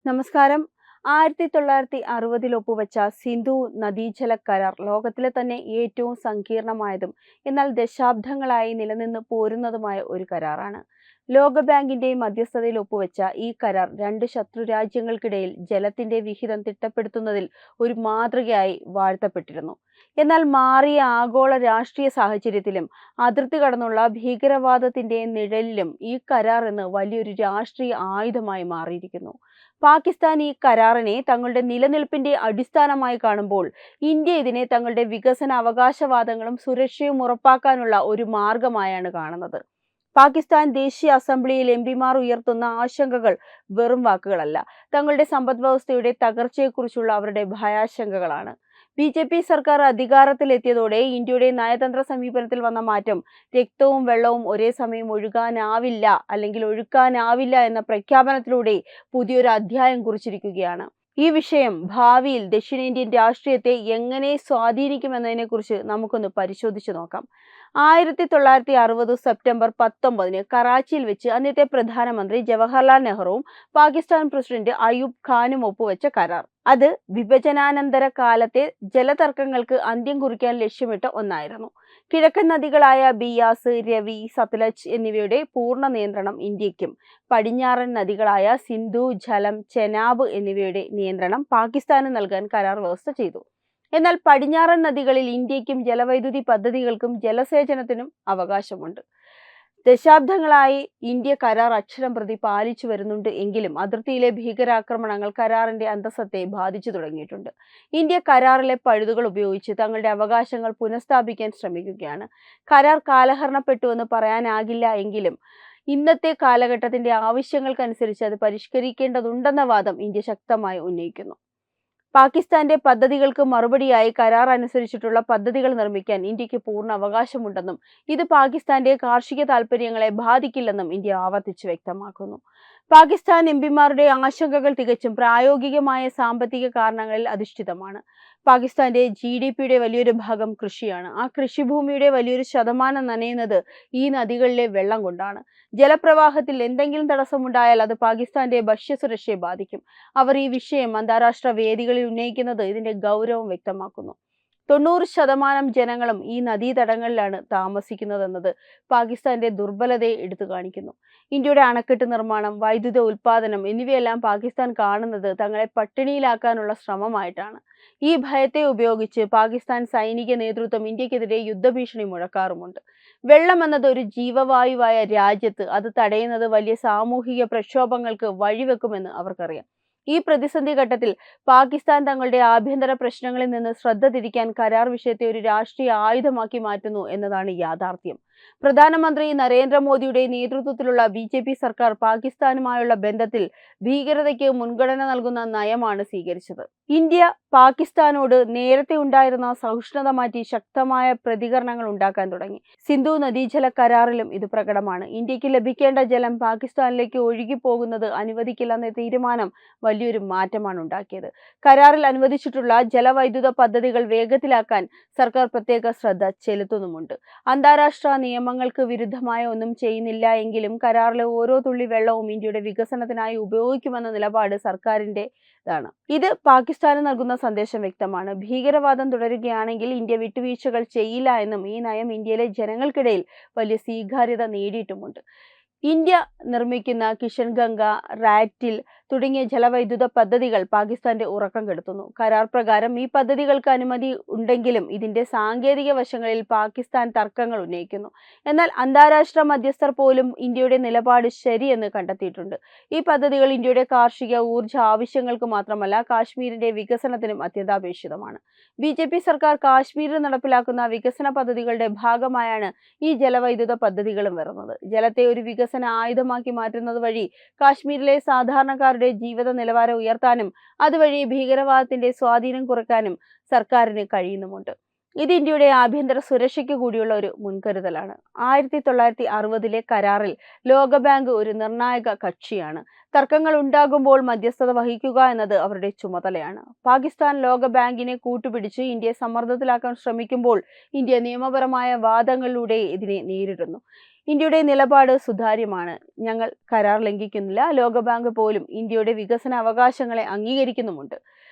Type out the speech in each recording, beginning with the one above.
നമസ്കാരം. 1960 ഒപ്പുവെച്ച സിന്ധു നദീജല കരാർ ലോകത്തിലെ തന്നെ ഏറ്റവും സങ്കീർണമായതും എന്നാൽ ദശാബ്ദങ്ങളായി നിലനിന്ന് പോരുന്നതുമായ ഒരു കരാറാണ്. ലോകബാങ്കിന്റെ മധ്യസ്ഥതയിൽ ഒപ്പുവെച്ച ഈ കരാർ രണ്ട് ശത്രു രാജ്യങ്ങൾക്കിടയിൽ ജലത്തിന്റെ വിഹിതം തിട്ടപ്പെടുത്തുന്നതിൽ ഒരു മാതൃകയായി വാഴ്ത്തപ്പെട്ടിരുന്നു. എന്നാൽ മാറിയ ആഗോള രാഷ്ട്രീയ സാഹചര്യത്തിലും അതിർത്തി കടന്നുള്ള ഭീകരവാദത്തിന്റെ നിഴലിലും ഈ കരാർ ഇന്ന് വലിയൊരു രാഷ്ട്രീയ ആയുധമായി മാറിയിരിക്കുന്നു. പാകിസ്ഥാൻ ഈ കരാറിനെ തങ്ങളുടെ നിലനിൽപ്പിന്റെ അടിസ്ഥാനമായി കാണുമ്പോൾ ഇന്ത്യ ഇതിനെ തങ്ങളുടെ വികസന അവകാശവാദങ്ങളും സുരക്ഷയും ഉറപ്പാക്കാനുള്ള ഒരു മാർഗമായാണ് കാണുന്നത്. പാകിസ്ഥാൻ ദേശീയ അസംബ്ലിയിൽ എംപിമാർ ഉയർത്തുന്ന ആശങ്കകൾ വെറും വാക്കുകളല്ല, തങ്ങളുടെ സമ്പദ് വ്യവസ്ഥയുടെ തകർച്ചയെക്കുറിച്ചുള്ള അവരുടെ ഭയാശങ്കകളാണ്. BJP സർക്കാർ അധികാരത്തിലെത്തിയതോടെ ഇന്ത്യയുടെ നയതന്ത്ര സമീപനത്തിൽ വന്ന മാറ്റം രക്തവും വെള്ളവും ഒരേ സമയം ഒഴുക്കാനാവില്ല എന്ന പ്രഖ്യാപനത്തിലൂടെ പുതിയൊരു അധ്യായം കുറിച്ചിരിക്കുകയാണ്. ഈ വിഷയം ഭാവിയിൽ ദക്ഷിണേന്ത്യൻ രാഷ്ട്രീയത്തെ എങ്ങനെ സ്വാധീനിക്കുമെന്നതിനെക്കുറിച്ച് നമുക്കൊന്ന് പരിശോധിച്ചു നോക്കാം. 1960 സെപ്റ്റംബർ 19 കറാച്ചിയിൽ വെച്ച് അന്നത്തെ പ്രധാനമന്ത്രി ജവഹർലാൽ നെഹ്റുവും പാകിസ്ഥാൻ പ്രസിഡന്റ് അയൂബ് ഖാനും ഒപ്പുവെച്ച കരാർ. അത് വിഭജനാനന്തര കാലത്തെ ജലതർക്കങ്ങൾക്ക് അന്ത്യം കുറിക്കാൻ ലക്ഷ്യമിട്ട ഒന്നായിരുന്നു. കിഴക്കൻ നദികളായ ബിയാസ്, രവി, സത്ലജ് എന്നിവയുടെ പൂർണ്ണ നിയന്ത്രണം ഇന്ത്യക്കും, പടിഞ്ഞാറൻ നദികളായ സിന്ധു, ഝലം, ചെനാബ് എന്നിവയുടെ നിയന്ത്രണം പാകിസ്ഥാന് നൽകാൻ കരാർ വ്യവസ്ഥ ചെയ്തു. എന്നാൽ പടിഞ്ഞാറൻ നദികളിൽ ഇന്ത്യക്കും ജലവൈദ്യുതി പദ്ധതികൾക്കും ജലസേചനത്തിനും അവകാശമുണ്ട്. ദശാബ്ദങ്ങളായി ഇന്ത്യ കരാർ അക്ഷരം പ്രതി പാലിച്ചു വരുന്നുണ്ട് എങ്കിലും അതിർത്തിയിലെ ഭീകരാക്രമണങ്ങൾ കരാറിന്റെ അന്തസ്സത്തെ ബാധിച്ചു തുടങ്ങിയിട്ടുണ്ട്. ഇന്ത്യ കരാറിലെ പഴുതുകൾ ഉപയോഗിച്ച് തങ്ങളുടെ അവകാശങ്ങൾ പുനഃസ്ഥാപിക്കാൻ ശ്രമിക്കുകയാണ്. കരാർ കാലഹരണപ്പെട്ടുവെന്ന് പറയാനാകില്ല എങ്കിലും ഇന്നത്തെ കാലഘട്ടത്തിന്റെ ആവശ്യങ്ങൾക്കനുസരിച്ച് അത് പരിഷ്കരിക്കേണ്ടതുണ്ടെന്ന വാദം ഇന്ത്യ ശക്തമായി ഉന്നയിക്കുന്നു. പാകിസ്ഥാന്റെ പദ്ധതികൾക്ക് മറുപടിയായി കരാർ അനുസരിച്ചിട്ടുള്ള പദ്ധതികൾ നിർമ്മിക്കാൻ ഇന്ത്യക്ക് പൂർണ്ണ അവകാശമുണ്ടെന്നും ഇത് പാകിസ്ഥാന്റെ കാർഷിക താൽപര്യങ്ങളെ ബാധിക്കില്ലെന്നും ഇന്ത്യ ആവർത്തിച്ച് വ്യക്തമാക്കുന്നു. പാകിസ്ഥാൻ എംപിമാരുടെ ആശങ്കകൾ തികച്ചും പ്രായോഗികമായ സാമ്പത്തിക കാരണങ്ങളിൽ അധിഷ്ഠിതമാണ്. പാകിസ്ഥാന്റെ GDPയുടെ വലിയൊരു ഭാഗം കൃഷിയാണ്. ആ കൃഷിഭൂമിയുടെ വലിയൊരു ശതമാനം നനയുന്നത് ഈ നദികളിലെ വെള്ളം കൊണ്ടാണ്. ജലപ്രവാഹത്തിൽ എന്തെങ്കിലും തടസ്സമുണ്ടായാൽ അത് പാകിസ്ഥാന്റെ ഭക്ഷ്യസുരക്ഷയെ ബാധിക്കും. അവർ ഈ വിഷയം അന്താരാഷ്ട്ര വേദികളിൽ ഉന്നയിക്കുന്നത് ഇതിന്റെ ഗൗരവം വ്യക്തമാക്കുന്നു. 90% ജനങ്ങളും ഈ നദീതടങ്ങളിലാണ് താമസിക്കുന്നതെന്നത് പാകിസ്ഥാന്റെ ദുർബലതയെ എടുത്തു കാണിക്കുന്നു. ഇന്ത്യയുടെ അണക്കെട്ട് നിർമ്മാണം, വൈദ്യുത ഉൽപാദനം എന്നിവയെല്ലാം പാകിസ്ഥാൻ കാണുന്നത് തങ്ങളെ പട്ടിണിയിലാക്കാനുള്ള ശ്രമമായിട്ടാണ്. ഈ ഭയത്തെ ഉപയോഗിച്ച് പാകിസ്ഥാൻ സൈനിക നേതൃത്വം ഇന്ത്യക്കെതിരെ യുദ്ധഭീഷണി മുഴക്കാറുമുണ്ട്. വെള്ളം എന്നത് ഒരു ജീവവായുവായ രാജ്യത്ത് അത് തടയുന്നത് വലിയ സാമൂഹിക പ്രക്ഷോഭങ്ങൾക്ക് വഴിവെക്കുമെന്ന് അവർക്കറിയാം. ഈ പ്രതിസന്ധി ഘട്ടത്തിൽ പാകിസ്ഥാൻ തങ്ങളുടെ ആഭ്യന്തര പ്രശ്നങ്ങളിൽ നിന്ന് ശ്രദ്ധ തിരിക്കാൻ കരാർ വിഷയത്തെ ഒരു രാഷ്ട്രീയ ആയുധമാക്കി മാറ്റുന്നു എന്നതാണ് യാഥാർത്ഥ്യം. പ്രധാനമന്ത്രി നരേന്ദ്രമോദിയുടെ നേതൃത്വത്തിലുള്ള BJP സർക്കാർ പാകിസ്ഥാനുമായുള്ള ബന്ധത്തിൽ ഭീകരതയ്ക്ക് മുൻഗണന നൽകുന്ന നയമാണ് സ്വീകരിച്ചത്. ഇന്ത്യ പാകിസ്ഥാനോട് നേരത്തെ ഉണ്ടായിരുന്ന സഹിഷ്ണുത മാറ്റി ശക്തമായ പ്രതികരണങ്ങൾ ഉണ്ടാക്കാൻ തുടങ്ങി. സിന്ധു നദീജല കരാറിലും ഇത് പ്രകടമാണ്. ഇന്ത്യക്ക് ലഭിക്കേണ്ട ജലം പാകിസ്ഥാനിലേക്ക് ഒഴുകിപ്പോകുന്നത് അനുവദിക്കില്ലെന്ന തീരുമാനം വലിയൊരു മാറ്റമാണ് ഉണ്ടാക്കിയത്. കരാറിൽ അനുവദിച്ചിട്ടുള്ള ജലവൈദ്യുത പദ്ധതികൾ വേഗത്തിലാക്കാൻ സർക്കാർ പ്രത്യേക ശ്രദ്ധ ചെലുത്തുന്നുമുണ്ട്. അന്താരാഷ്ട്ര നിയമങ്ങൾക്ക് വിരുദ്ധമായ ഒന്നും ചെയ്യുന്നില്ല എങ്കിലും കരാറിലെ ഓരോ തുള്ളി വെള്ളവും ഇന്ത്യയുടെ വികസനത്തിനായി ഉപയോഗിക്കുമെന്ന നിലപാട് സർക്കാരിൻ്റെതാണ്. ഇത് പാകിസ്ഥാന് നൽകുന്ന സന്ദേശം വ്യക്തമാണ്. ഭീകരവാദം തുടരുകയാണെങ്കിൽ ഇന്ത്യ വിട്ടുവീഴ്ചകൾ ചെയ്യില്ല എന്നും ഈ നയം ഇന്ത്യയിലെ ജനങ്ങൾക്കിടയിൽ വലിയ സ്വീകാര്യത നേടിയിട്ടുമുണ്ട്. ഇന്ത്യ നിർമ്മിക്കുന്ന കിഷൻ ഗംഗ, റാറ്റിൽ തുടങ്ങിയ ജലവൈദ്യുത പദ്ധതികൾ പാകിസ്ഥാന്റെ ഉറക്കം കെടുത്തുന്നു. കരാർ പ്രകാരം ഈ പദ്ധതികൾക്ക് അനുമതി ഉണ്ടെങ്കിലും ഇതിന്റെ സാങ്കേതിക വശങ്ങളിൽ പാകിസ്ഥാൻ തർക്കങ്ങൾ ഉന്നയിക്കുന്നു. എന്നാൽ അന്താരാഷ്ട്ര മധ്യസ്ഥർ പോലും ഇന്ത്യയുടെ നിലപാട് ശരിയെന്ന് കണ്ടെത്തിയിട്ടുണ്ട്. ഈ പദ്ധതികൾ ഇന്ത്യയുടെ കാർഷിക ഊർജ്ജ ആവശ്യങ്ങൾക്ക് മാത്രമല്ല കാശ്മീരിന്റെ വികസനത്തിനും അത്യന്താപേക്ഷിതമാണ്. BJP സർക്കാർ കാശ്മീരിൽ നടപ്പിലാക്കുന്ന വികസന പദ്ധതികളുടെ ഭാഗമായാണ് ഈ ജലവൈദ്യുത പദ്ധതികളും വരുന്നത്. ജലത്തെ ഒരു വികസന ആയുധമാക്കി മാറ്റുന്നത് വഴി കാശ്മീരിലെ സാധാരണക്കാരുടെ ജീവിത നിലവാരം ഉയർത്താനും അതുവഴി ഭീകരവാദത്തിന്റെ സ്വാധീനം കുറയ്ക്കാനും സർക്കാരിന് കഴിയുന്നുമുണ്ട്. ഇത് ഇന്ത്യയുടെ ആഭ്യന്തര സുരക്ഷയ്ക്ക് കൂടിയുള്ള ഒരു മുൻകരുതലാണ്. 1960 കരാറിൽ ലോകബാങ്ക് ഒരു നിർണായക കക്ഷിയാണ്. തർക്കങ്ങൾ ഉണ്ടാകുമ്പോൾ മധ്യസ്ഥത വഹിക്കുക എന്നത് അവരുടെ ചുമതലയാണ്. പാകിസ്ഥാൻ ലോകബാങ്കിനെ കൂട്ടുപിടിച്ച് ഇന്ത്യയെ സമ്മർദ്ദത്തിലാക്കാൻ ശ്രമിക്കുമ്പോൾ ഇന്ത്യ നിയമപരമായ വാദങ്ങളിലൂടെ ഇതിനെ നേരിടുന്നു. ഇന്ത്യയുടെ നിലപാട് സുതാര്യമാണ്. ഞങ്ങൾ കരാർ ലംഘിക്കുന്നില്ല. ലോകബാങ്ക് പോലും ഇന്ത്യയുടെ വികസന അവകാശങ്ങളെ അംഗീകരിക്കുന്നുമുണ്ട്.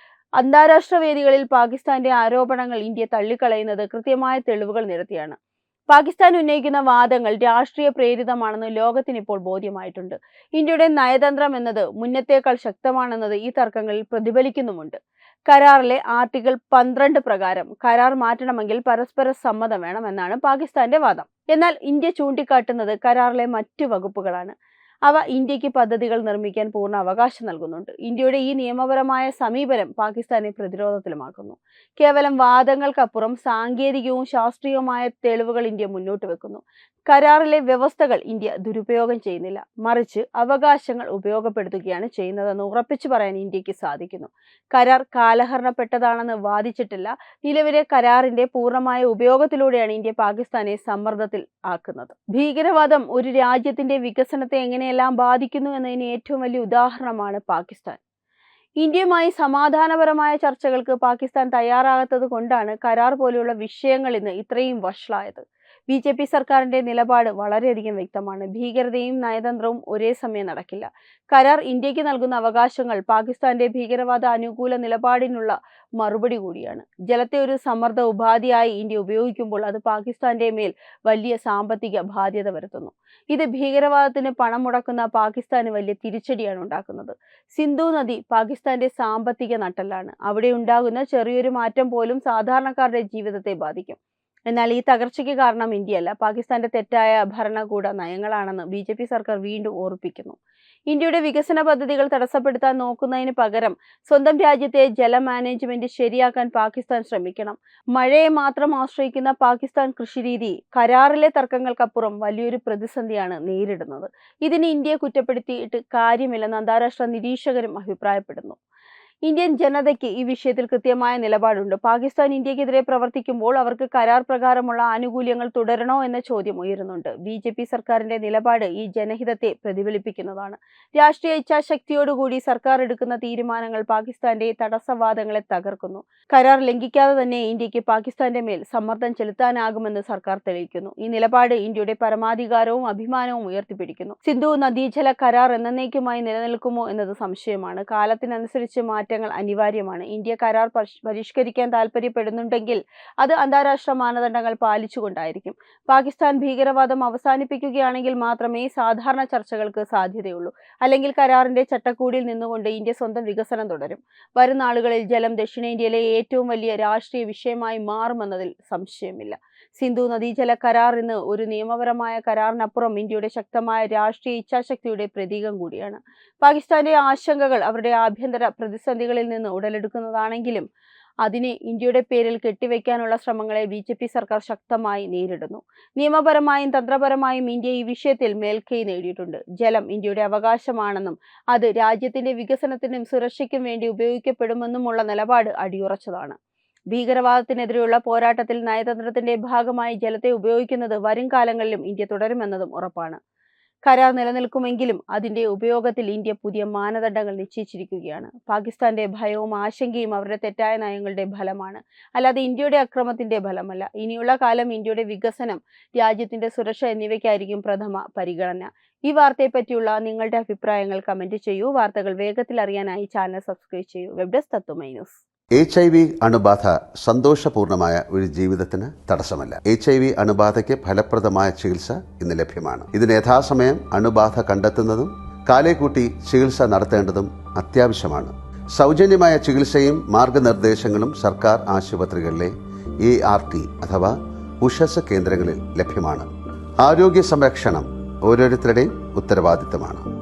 അന്താരാഷ്ട്ര വേദികളിൽ പാകിസ്ഥാന്റെ ആരോപണങ്ങൾ ഇന്ത്യ തള്ളിക്കളയുന്നത് കൃത്യമായ തെളിവുകൾ നിരത്തിയാണ്. പാകിസ്ഥാൻ ഉന്നയിക്കുന്ന വാദങ്ങൾ രാഷ്ട്രീയ പ്രേരിതമാണെന്ന് ലോകത്തിന് ഇപ്പോൾ ബോധ്യമായിട്ടുണ്ട്. ഇന്ത്യയുടെ നയതന്ത്രം എന്നത് മുന്നത്തേക്കാൾ ശക്തമാണെന്നത് ഈ തർക്കങ്ങളിൽ പ്രതിഫലിക്കുന്നുമുണ്ട്. കരാറിലെ ആർട്ടിക്കിൾ 12 പ്രകാരം കരാർ മാറ്റണമെങ്കിൽ പരസ്പര സമ്മതം വേണം എന്നാണ് പാകിസ്ഥാന്റെ വാദം. എന്നാൽ ഇന്ത്യ ചൂണ്ടിക്കാട്ടുന്നത് കരാറിലെ മറ്റു വകുപ്പുകളാണ്. അവ ഇന്ത്യക്ക് പദ്ധതികൾ നിർമ്മിക്കാൻ പൂർണ്ണ അവകാശം നൽകുന്നുണ്ട്. ഇന്ത്യയുടെ ഈ നിയമപരമായ സമീപനം പാകിസ്ഥാനെ പ്രതിരോധത്തിലുമാക്കുന്നു. കേവലം വാദങ്ങൾക്കപ്പുറം സാങ്കേതികവും ശാസ്ത്രീയവുമായ തെളിവുകൾ ഇന്ത്യ മുന്നോട്ട് വെക്കുന്നു. കരാറിലെ വ്യവസ്ഥകൾ ഇന്ത്യ ദുരുപയോഗം ചെയ്യുന്നില്ല, മറിച്ച് അവകാശങ്ങൾ ഉപയോഗപ്പെടുത്തുകയാണ് ചെയ്യുന്നതെന്ന് ഉറപ്പിച്ചു പറയാൻ ഇന്ത്യക്ക് സാധിക്കുന്നു. കരാർ കാലഹരണപ്പെട്ടതാണെന്ന് വാദിച്ചിട്ടില്ല. നിലവിലെ കരാറിന്റെ പൂർണ്ണമായ ഉപയോഗത്തിലൂടെയാണ് ഇന്ത്യ പാകിസ്ഥാനെ സമ്മർദ്ദത്തിൽ ആക്കുന്നത്. ഭീകരവാദം ഒരു രാജ്യത്തിന്റെ വികസനത്തെ എങ്ങനെയെല്ലാം ബാധിക്കുന്നു എന്നതിന് ഏറ്റവും വലിയ ഉദാഹരണമാണ് പാകിസ്ഥാൻ. ഇന്ത്യയുമായി സമാധാനപരമായ ചർച്ചകൾക്ക് പാകിസ്ഥാൻ തയ്യാറാകാത്തത് കൊണ്ടാണ് കരാർ പോലെയുള്ള വിഷയങ്ങൾ ഇന്ന് ഇത്രയും വഷളായത്. BJP സർക്കാരിന്റെ നിലപാട് വളരെയധികം വ്യക്തമാണ്. ഭീകരതയും നയതന്ത്രവും ഒരേ സമയം നടക്കില്ല. കരാർ ഇന്ത്യക്ക് നൽകുന്ന അവകാശങ്ങൾ പാകിസ്ഥാന്റെ ഭീകരവാദ അനുകൂല നിലപാടിനുള്ള മറുപടി കൂടിയാണ്. ജലത്തെ ഒരു സമ്മർദ്ദ ഉപാധിയായി ഇന്ത്യ ഉപയോഗിക്കുമ്പോൾ അത് പാകിസ്ഥാന്റെ മേൽ വലിയ സാമ്പത്തിക ബാധ്യത വരുത്തുന്നു. ഇത് ഭീകരവാദത്തിന് പണം മുടക്കുന്ന പാകിസ്ഥാന് വലിയ തിരിച്ചടിയാണ് ഉണ്ടാക്കുന്നത്. സിന്ധു നദി പാകിസ്ഥാന്റെ സാമ്പത്തിക നട്ടെല്ലാണ്. അവിടെ ഉണ്ടാകുന്ന ചെറിയൊരു മാറ്റം പോലും സാധാരണക്കാരുടെ ജീവിതത്തെ ബാധിക്കും. എന്നാൽ ഈ തകർച്ചയ്ക്ക് കാരണം ഇന്ത്യയല്ല, പാകിസ്ഥാന്റെ തെറ്റായ ഭരണകൂട നയങ്ങളാണെന്ന് BJP സർക്കാർ വീണ്ടും ഓർപ്പിക്കുന്നു. ഇന്ത്യയുടെ വികസന പദ്ധതികൾ തടസ്സപ്പെടുത്താൻ നോക്കുന്നതിന് പകരം സ്വന്തം രാജ്യത്തെ ജല മാനേജ്മെന്റ് ശരിയാക്കാൻ പാകിസ്ഥാൻ ശ്രമിക്കണം. മഴയെ മാത്രം ആശ്രയിക്കുന്ന പാകിസ്ഥാൻ കൃഷിരീതി കരാറിലെ തർക്കങ്ങൾക്കപ്പുറം വലിയൊരു പ്രതിസന്ധിയാണ് നേരിടുന്നത്. ഇതിന് ഇന്ത്യയെ കുറ്റപ്പെടുത്തിയിട്ട് കാര്യമില്ലെന്ന് അന്താരാഷ്ട്ര നിരീക്ഷകരും അഭിപ്രായപ്പെടുന്നു. ഇന്ത്യൻ ജനതയ്ക്ക് ഈ വിഷയത്തിൽ കൃത്യമായ നിലപാടുണ്ട്. പാകിസ്ഥാൻ ഇന്ത്യക്കെതിരെ പ്രവർത്തിക്കുമ്പോൾ അവർക്ക് കരാർ പ്രകാരമുള്ള ആനുകൂല്യങ്ങൾ തുടരണോ എന്ന ചോദ്യം ഉയരുന്നുണ്ട്. BJP സർക്കാരിന്റെ നിലപാട് ഈ ജനഹിതത്തെ പ്രതിഫലിപ്പിക്കുന്നതാണ്. രാഷ്ട്രീയ ഇച്ഛാശക്തിയോടുകൂടി സർക്കാർ എടുക്കുന്ന തീരുമാനങ്ങൾ പാകിസ്ഥാന്റെ തടസ്സവാദങ്ങളെ തകർക്കുന്നു. കരാർ ലംഘിക്കാതെ തന്നെ ഇന്ത്യക്ക് പാകിസ്ഥാന്റെ മേൽ സമ്മർദ്ദം ചെലുത്താനാകുമെന്ന് സർക്കാർ തെളിയിക്കുന്നു. ഈ നിലപാട് ഇന്ത്യയുടെ പരമാധികാരവും അഭിമാനവും ഉയർത്തിപ്പിടിക്കുന്നു. സിന്ധു നദീജല കരാർ എന്നേക്കുമായി നിലനിൽക്കുമോ എന്നത് സംശയമാണ്. കാലത്തിനനുസരിച്ച് മാറ്റങ്ങൾ അനിവാര്യമാണ്. ഇന്ത്യ കരാർ പരിഷ്കരിക്കാൻ താല്പര്യപ്പെടുന്നുണ്ടെങ്കിൽ അത് അന്താരാഷ്ട്ര മാനദണ്ഡങ്ങൾ പാലിച്ചുകൊണ്ടായിരിക്കും. പാകിസ്ഥാൻ ഭീകരവാദം അവസാനിപ്പിക്കുകയാണെങ്കിൽ മാത്രമേ സാധാരണ ചർച്ചകൾക്ക് സാധ്യതയുള്ളൂ. അല്ലെങ്കിൽ കരാറിന്റെ ചട്ടക്കൂടിൽ നിന്നുകൊണ്ട് ഇന്ത്യ സ്വന്തം വികസനം തുടരും. വരും നാളുകളിൽ ജലം ദക്ഷിണേന്ത്യയിലെ ഏറ്റവും വലിയ രാഷ്ട്രീയ വിഷയമായി മാറുമെന്നതിൽ സംശയമില്ല. സിന്ധു നദീജല കരാർ ഇന്ന് ഒരു നിയമപരമായ കരാറിനപ്പുറം ഇന്ത്യയുടെ ശക്തമായ രാഷ്ട്രീയ ഇച്ഛാശക്തിയുടെ പ്രതീകം കൂടിയാണ്. പാകിസ്ഥാന്റെ ആശങ്കകൾ അവരുടെ ആഭ്യന്തര പ്രതിസന്ധികളിൽ നിന്ന് ഉടലെടുക്കുന്നതാണെങ്കിലും അതിനെ ഇന്ത്യയുടെ പേരിൽ കെട്ടിവെക്കാനുള്ള ശ്രമങ്ങളെ BJP സർക്കാർ ശക്തമായി നേരിടുന്നു. നിയമപരമായും തന്ത്രപരമായും ഇന്ത്യ ഈ വിഷയത്തിൽ മേൽക്കൈ നേടിയിട്ടുണ്ട്. ജലം ഇന്ത്യയുടെ അവകാശമാണെന്നും അത് രാജ്യത്തിന്റെ വികസനത്തിനും സുരക്ഷയ്ക്കും വേണ്ടി ഉപയോഗിക്കപ്പെടുമെന്നുമുള്ള നിലപാട് അടിയുറച്ചതാണ്. ഭീകരവാദത്തിനെതിരെയുള്ള പോരാട്ടത്തിൽ നയതന്ത്രത്തിന്റെ ഭാഗമായി ജലത്തെ ഉപയോഗിക്കുന്നത് വരും കാലങ്ങളിലും ഇന്ത്യ തുടരുമെന്നതും ഉറപ്പാണ്. കരാർ നിലനിൽക്കുമെങ്കിലും അതിന്റെ ഉപയോഗത്തിൽ ഇന്ത്യ പുതിയ മാനദണ്ഡങ്ങൾ നിശ്ചയിച്ചിരിക്കുകയാണ്. പാകിസ്ഥാന്റെ ഭയവും ആശങ്കയും അവരുടെ തെറ്റായ നയങ്ങളുടെ ഫലമാണ്, അല്ലാതെ ഇന്ത്യയുടെ അക്രമത്തിന്റെ ഫലമല്ല. ഇനിയുള്ള കാലം ഇന്ത്യയുടെ വികസനം, രാജ്യത്തിന്റെ സുരക്ഷ എന്നിവയ്ക്കായിരിക്കും പ്രഥമ പരിഗണന. ഈ വാർത്തയെപ്പറ്റിയുള്ള നിങ്ങളുടെ അഭിപ്രായങ്ങൾ കമന്റ് ചെയ്യൂ. വാർത്തകൾ വേഗത്തിൽ അറിയാനായി ചാനൽ സബ്സ്ക്രൈബ് ചെയ്യൂ. വെബ് ഡെസ്ക് തത്വമൈ ന്യൂസ്. HIV അണുബാധ സന്തോഷപൂർണമായ ഒരു ജീവിതത്തിന് തടസ്സമല്ല. HIV അണുബാധയ്ക്ക് ഫലപ്രദമായ ചികിത്സ ഇന്ന് ലഭ്യമാണ്. ഇതിന് യഥാസമയം അണുബാധ കണ്ടെത്തുന്നതും കാലേക്കൂട്ടി ചികിത്സ നടത്തേണ്ടതും അത്യാവശ്യമാണ്. സൗജന്യമായ ചികിത്സയും മാർഗനിർദ്ദേശങ്ങളും സർക്കാർ ആശുപത്രികളിലെ ART അഥവാ ഉഷസ് കേന്ദ്രങ്ങളിൽ ലഭ്യമാണ്. ആരോഗ്യ സംരക്ഷണം ഓരോരുത്തരുടെയും ഉത്തരവാദിത്തമാണ്.